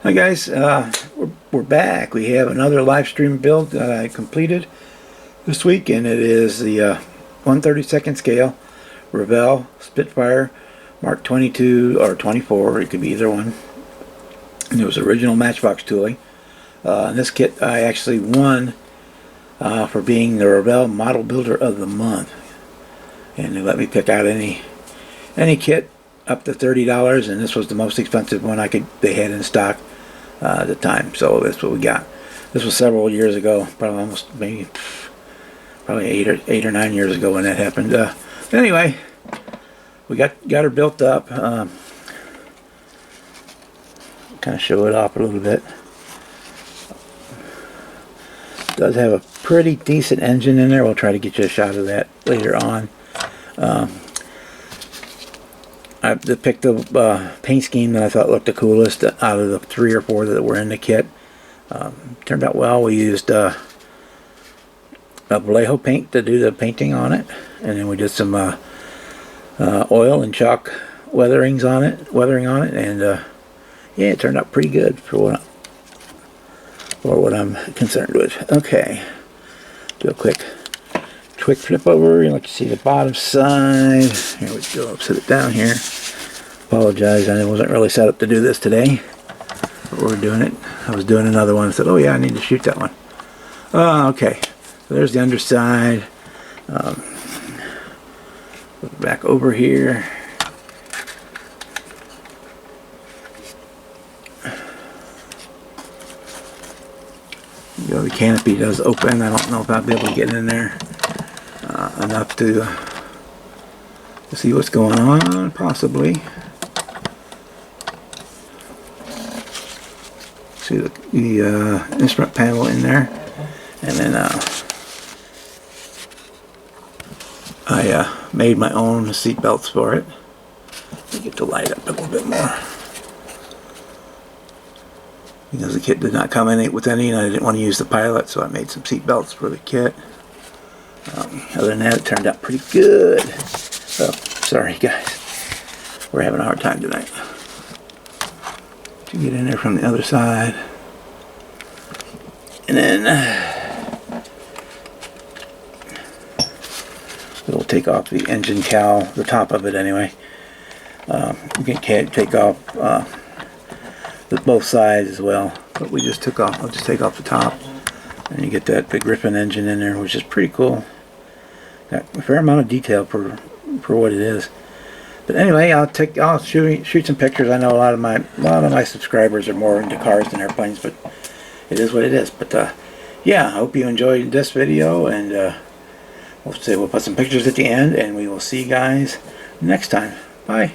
Hi guys, we're back. We have another live stream build that I completed this week, and it is the 1/32 scale Revell Spitfire Mark 22 or 24. It could be either one. And it was original Matchbox tooling. And this kit I actually won for being the Revell Model Builder of the Month, and they let me pick out any kit up to $30, and this was the most expensive one they had in stock at the time. So that's what we got. This was several years ago, probably 8 or 9 years ago when that happened. Anyway, we got her built up. Kind of show it off a little bit. It does have a pretty decent engine in there. We'll try to get you a shot of that later on. I picked the paint scheme that I thought looked the coolest out of the 3 or 4 that were in the kit. Turned out well. We used a Vallejo paint to do the painting on it, and then we did some oil and chalk weathering on it, and yeah, it turned out pretty good for what I'm concerned with. Okay, do a quick flip over. You like to see the bottom side. Here we go. Set it down here. Apologize, I wasn't really set up to do this today, but we're doing it. I was doing another one. I said, oh yeah, I need to shoot that one. Okay, so there's the underside. Back over here. You know, the canopy does open. I don't know if I'll be able to get in there enough to see what's going on, possibly. See the instrument panel in there, and then I made my own seat belts for it. Let me get the light up a little bit more, because the kit did not come in with any, and I didn't want to use the pilot, so I made some seat belts for the kit. Other than that, it turned out pretty good. Oh, sorry guys, we're having a hard time tonight to get in there from the other side. And then we'll take off the engine cowl, the top of it anyway. You can take off both sides as well, but I'll just take off the top, and you get that big ripping engine in there, which is pretty cool. Got a fair amount of detail for what it is. But anyway, I'll shoot some pictures. I know a lot of my subscribers are more into cars than airplanes, but it is what it is. But yeah, I hope you enjoyed this video, and we'll put some pictures at the end, and we will see you guys next time. Bye.